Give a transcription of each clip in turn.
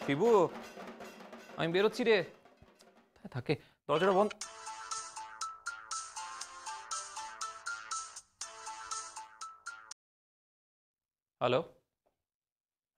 শিবু, আমি বেরোচ্ছি রে। থাকে, দরজাটা বন্ধ। হ্যালো,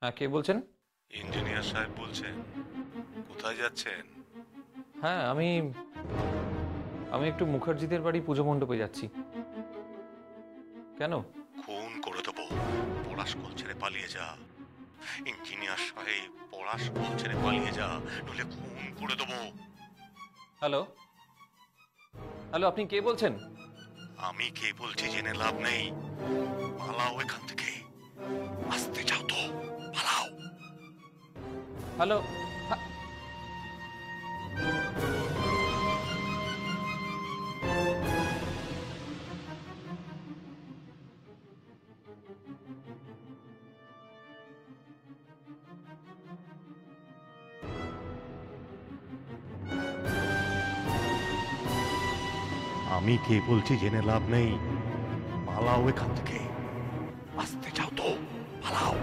হ্যাঁ কে বলছেন? ইঞ্জিনিয়ার সাহেব বলছেন। কোথায় যাচ্ছেন? হ্যাঁ, আমি একটু মুখার্জিদের বাড়ি পুজো মণ্ডপে যাচ্ছি। কেন? খুন করে দেবো। পড়াশোনা ছেড়ে পালিয়ে যা। ইঞ্জিনিয়ার সাহেব, পড়াশোনা ছেড়ে পালিয়ে যা, নইলে খুন করে দেবো। হ্যালো হ্যালো, আপনি কে বলছেন? আমি কে বলছি জেনে লাভ নেই। পালাও এখান থেকে। আসতে চাও তো পালাও। হ্যালো, আমি কে বলছি জেনে লাভ নেই। পালাও এখান থেকে। আসতে চাও তো পালাও।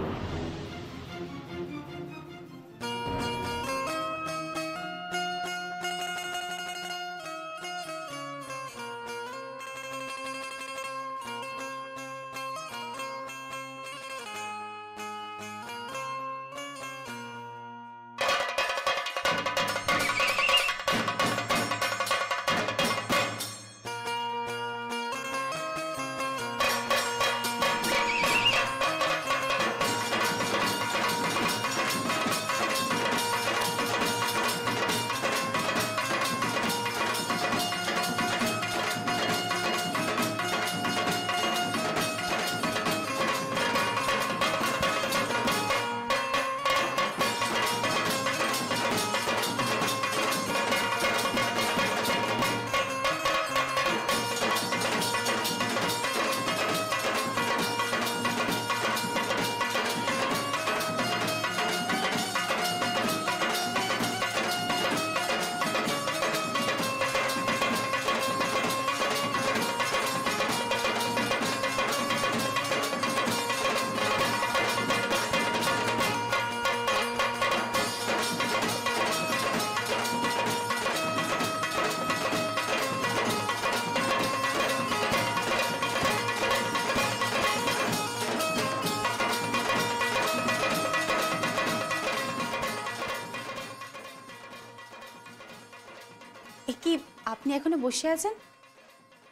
কি আপনি এখনো বসে আছেন?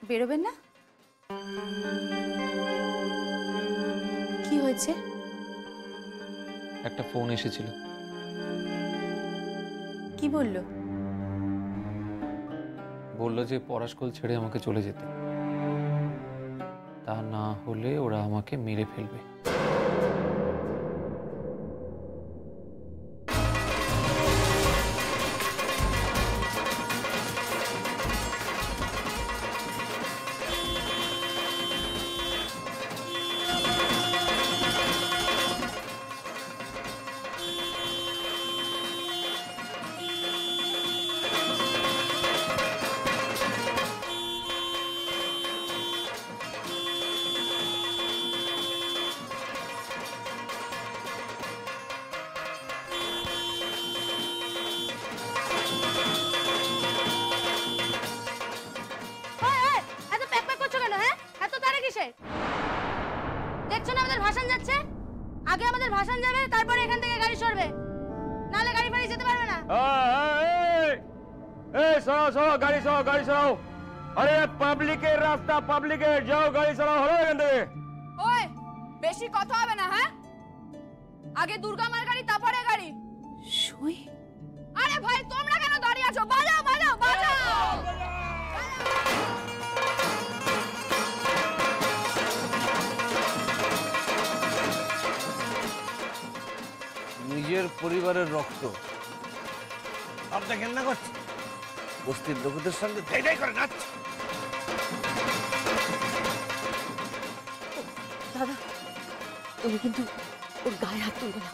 বেরোবেন না? কি হয়েছে? একটা ফোন এসেছিল। কি বললো? বললো যে পড়াশোনা ছেড়ে আমাকে চলে যেতে, তা না হলে ওরা আমাকে মেরে ফেলবে। দেখছো না আমাদের ভাষণ যাচ্ছে? আগে আমাদের ভাষণ যাবে, তারপরে এখান থেকে গাড়ি সরবে, নালে গাড়ি ফাড়ি যেতে পারবে না। সরাও গাড়ি সরাও। আরে পাবলিকের রাস্তা, পাবলিকের, যাও গাড়ি সরাও, হলো এখান থেকে। ওই বেশি কথা হবে না, হ্যাঁ? আগে দুর্গা মার গাড়ি, তারপরে গাড়ি। সই। আরে ভাই তোমরা কেন দাঁড়িয়ে আছো? বাজাও বাজাও বাজাও। নিজের পরিবারের রক্ত আপনি ঘেন্না করছে, বস্তির লোকদের সঙ্গে ধাই করে নাচছে। দাদা, তুমি কিন্তু ওর গায়ে হাত তুলবে না।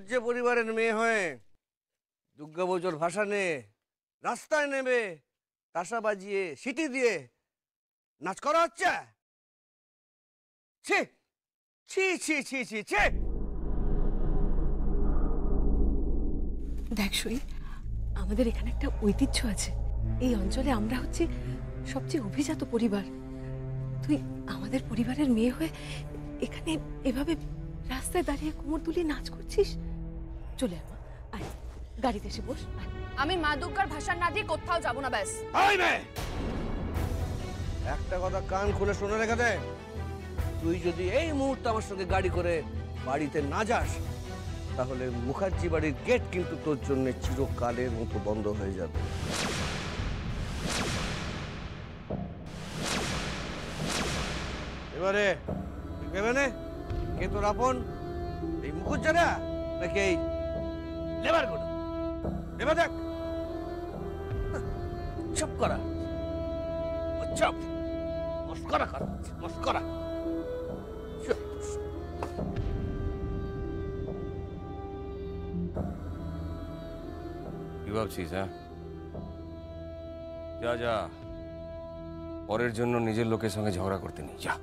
মুখুজ্জে পরিবারের মেয়ে হয়ে দুর্গাপুজোর ভাসানে রাস্তায় নেমে তাসা বাজিয়ে সিটি দিয়ে নাচ করা হচ্ছে? ছি ছি ছি ছি ছি ছি। দেখ সই, আমাদের এখানে একটা ঐতিহ্য আছে। এই অঞ্চলে আমরা হচ্ছে সবচেয়ে অভিজাত পরিবার। তুই আমাদের পরিবারের মেয়ে হয়ে এখানে এভাবে রাস্তায় দাঁড়িয়ে কোমর দুলিয়ে নাচ করছিস? চলে আয় মা, আয় গাড়িতে এসে বস। আয়। আমি মা দুর্গার ভাষণ না দিয়ে কোথাও যাব না, ব্যাস। এই মেয়ে, একটা কথা কান খুলে শুনে রেখে দে। তুই যদি এই মুহূর্তে আমার সঙ্গে গাড়ি করে বাড়িতে না যাস, তাহলে মুখার্জি বাড়ির গেট কিন্তু তোর জন্য চিরকালের মতো বন্ধ হয়ে যাবে। এবারে তুই ভেবে নে, কে তোর আপন? এই মুখুজ্জেরা নাকি এই লেবার গুলো? ভেবে দেখ। চুপ করা, চুপ, মস্করা করা, মস্করা। কি ভাবছিস? হ্যাঁ, যা যা, পরের জন্য নিজের লোকের সঙ্গে ঝগড়া করতে নেই। যা।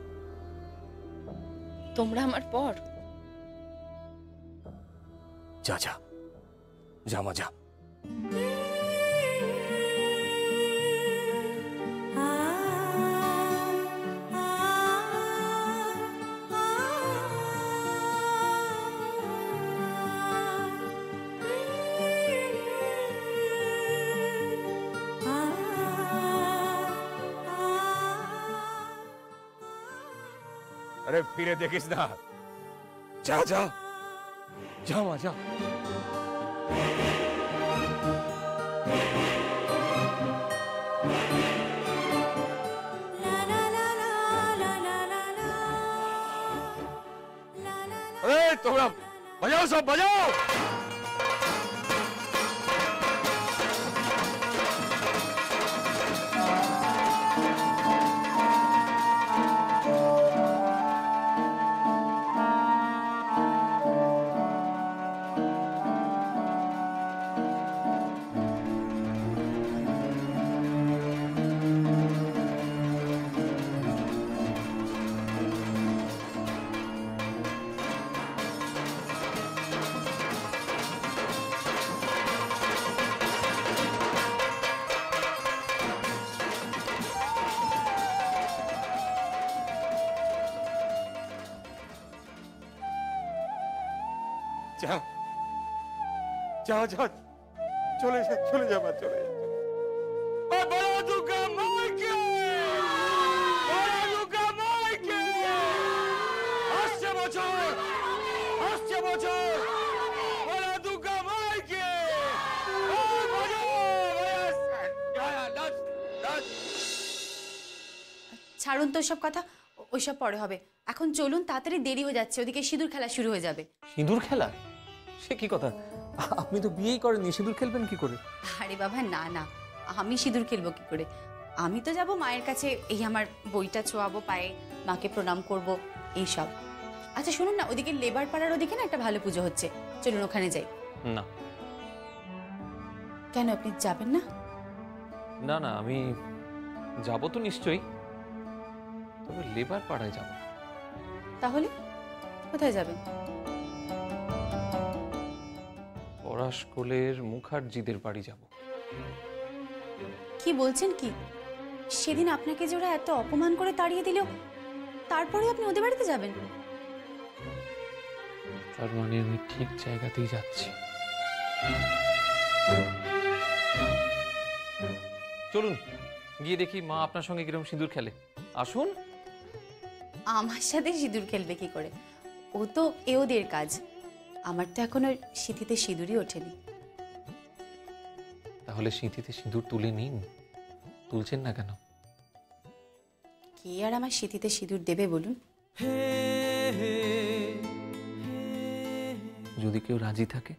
তোমরা আমার পর। যা যা যা মা, যা। আরে ফিরে দেখিস না। যা যা যা মা, যা। তোমরা বাজাও, সব বাজাও। যা যা যা, চলে যা, চলে যা মা, চলে যা। বড় দুর্গা মাইকে, বড় দুর্গা মাইকে। আসছে বছর, আসছে বছর, বড় দুর্গা মাইকে। ছাড়ুন তো সব কথা, ওইসব পরে হবে। এখন চলুন, তাড়াতাড়ি দেরি হয়ে যাচ্ছে, ওদিকে সিঁদুর খেলা শুরু হয়ে যাবে। সিঁদুর খেলা? সে কি কথা? আপনি তো বিয়েই করেননি, সিঁদুর খেলবেন কি করে? আরে বাবা না না, আমি সিঁদুর খেলবো কি করে? আমি তো যাব মায়ের কাছে, এই আমার বইটা ছোঁয়াবো পায়ে, মাকে প্রণাম করব, এই সব। আচ্ছা শুনুন না, ওদিকে লেবার পাড়ার ওদিকে না একটা ভালো পুজো হচ্ছে, চলুন ওখানে যাই। না কেন, আপনি যাবেন না? না না, আমি যাব তো নিশ্চয়ই, তবে লেবার পাড়ায় যাব। তাহলে কোথায় যাবেন? পরাশকোলের মুখার্জিদের বাড়ি যাব। কি বলছেন কি? সেদিন আপনাকে যে ওরা এত অপমান করে তাড়িয়ে দিল, তারপরে আপনি ওদের বাড়িতে যাবেন? তার মানে আমি ঠিক জায়গাতেই যাচ্ছি। চলুন গিয়ে দেখি মা আপনার সঙ্গে কিরকম সিঁদুর খেলে। আসুন। আমার সাথে সিঁদুর খেলবে কি করে? ও তো এ ওদের কাজ, আমার তো এখনো সিঁথিতে সিঁদুরই ওঠেনি। তাহলে সিঁথিতে সিঁদুর তুলে নিন। তুলছেন না কেন? কে আর আমার সিঁথিতে সিঁদুর দেবে বলুন? যদি কেউ রাজি থাকে।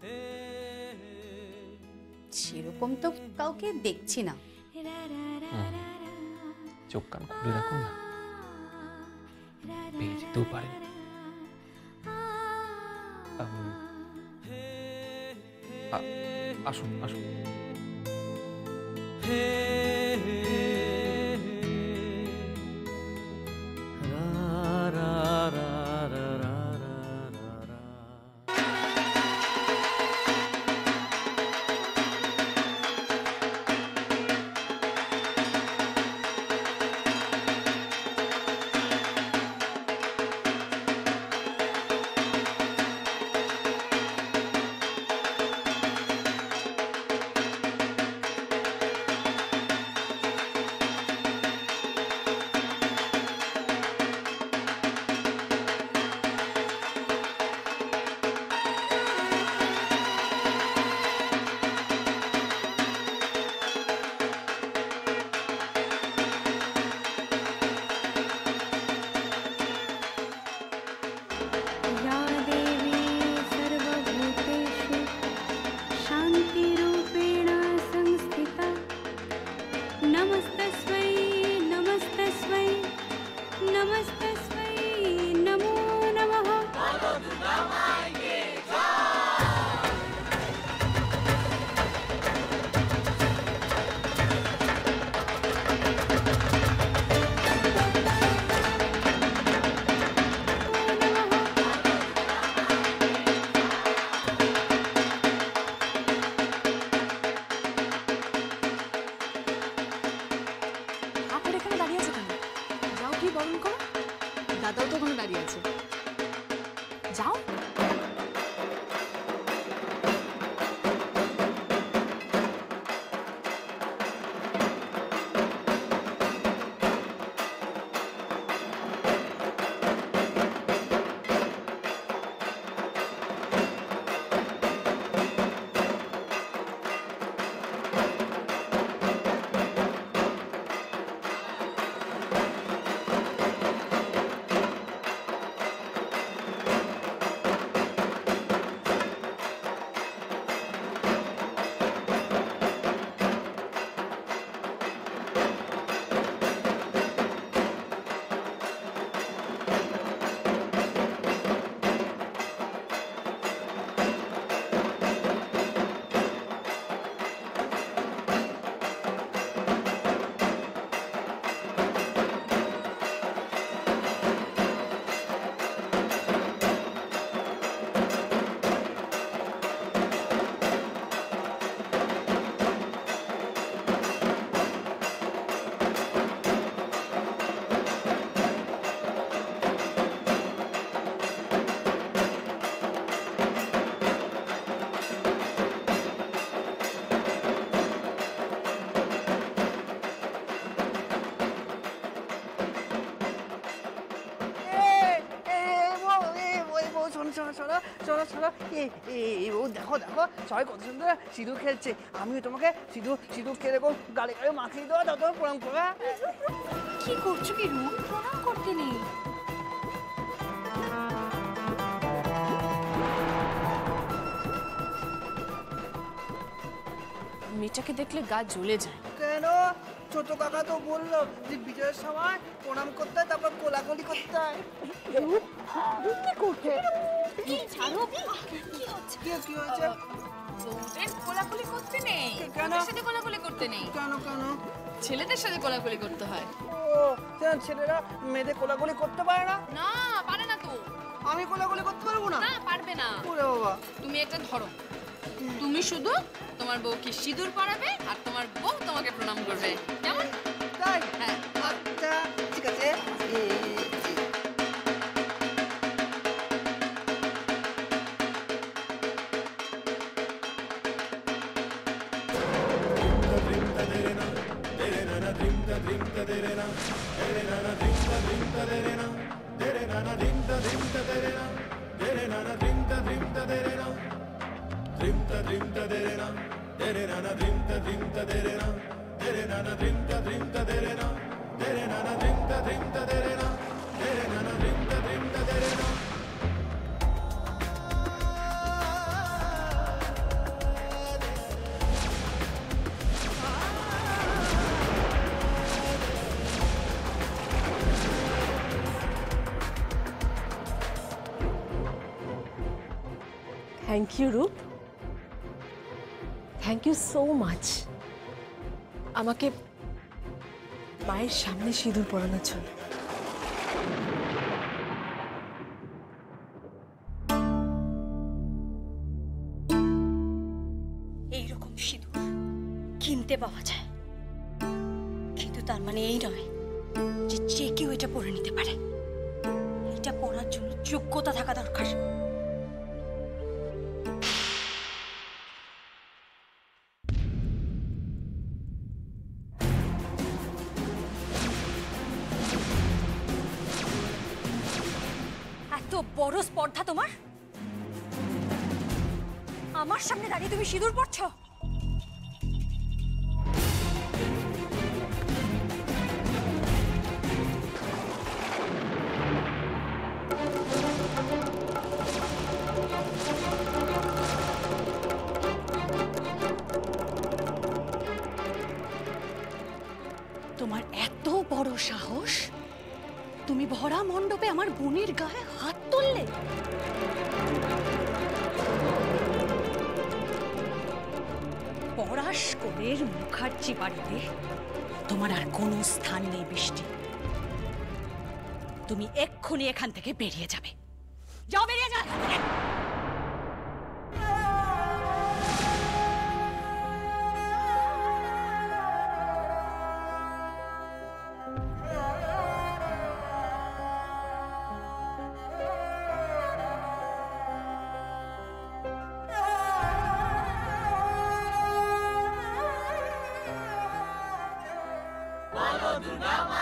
সেরকম তো কাউকে দেখছি না। চোখ কান খুলে রাখুন না, পেয়ে যেতেও পারেন। আসুন আসুন। या देवी सर्वभूतेषु शान्तिरूपेण संस्थिता नमस्तस्मै नमस्तस्मै नमस्तस्मै नमो नमः। আপনার এখানে দাঁড়িয়ে আছে কেন? যাও কি বরণ করো, দাদাও তো ওখানে দাঁড়িয়ে আছে, যাও। দেখো দেখো সবাই কত সুন্দর সিঁদুর খেলছে, আমিও তোমাকে সিঁদুর সিঁদুর খেলে গালে গালে মাখিয়ে দেওয়া, তত প্রণাম করবে। কি করছো কি রূপ? প্রণাম করতে নেই। মেয়েটাকে দেখলে গা জ্বলে যায়। কেন? ছোট কাকা তো বললো যে বিজয়ের সময় প্রণাম করতে হয়, তারপর কোলাকুলি করতে হয়। কি করছে? ছাড়ো, কি হচ্ছে? কি হয়েছে? বউদের কোলাকুলি করতে নেই, কেন? ওদের সাথে কোলাকুলি করতে নেই, কেন কেন? ছেলেদের সাথে কোলাকুলি করতে হয়। ও ছেলেরা মেয়েদের কোলাকুলি করতে পারে না? না, পারে না তো। আমি কোলাকুলি করতে পারবো না? না, পারবে না। ওরে বাবা, তুমি একটা ধরো, তুমি শুধু তোমার বউকে সিঁদুর পরাবে আর তোমার বউ তোমাকে প্রণাম করবে, কেমন? তাই? হ্যাঁ। আচ্ছা ঠিক আছে। থ্যাংক ইউ রূপ, থ্যাংক ইউ সো মাচ আমাকে মায়ের সামনে সিঁদুর পরানোর জন্য। এইরকম সিঁদুর কিনতে পাওয়া যায়, কিন্তু তার মানে এই নয় যে যে কেউ এটা পরে নিতে পারে। এটা পরার জন্য যোগ্যতা থাকা দরকার। এত বড় স্পর্ধা তোমার, আমার সামনে দাঁড়িয়ে তুমি সিঁদুর পরছো? তোমার এত বড় সাহস, তুমি ভরা মণ্ডপে আমার বোনের গায়ে হাত তুললে? পরাশকরের মুখার্জি বাড়িতে তোমার আর কোনো স্থান নেই বৃষ্টি। তুমি এক্ষুনি এখান থেকে বেরিয়ে যাবে। যাও, বেরিয়ে যাও। Durga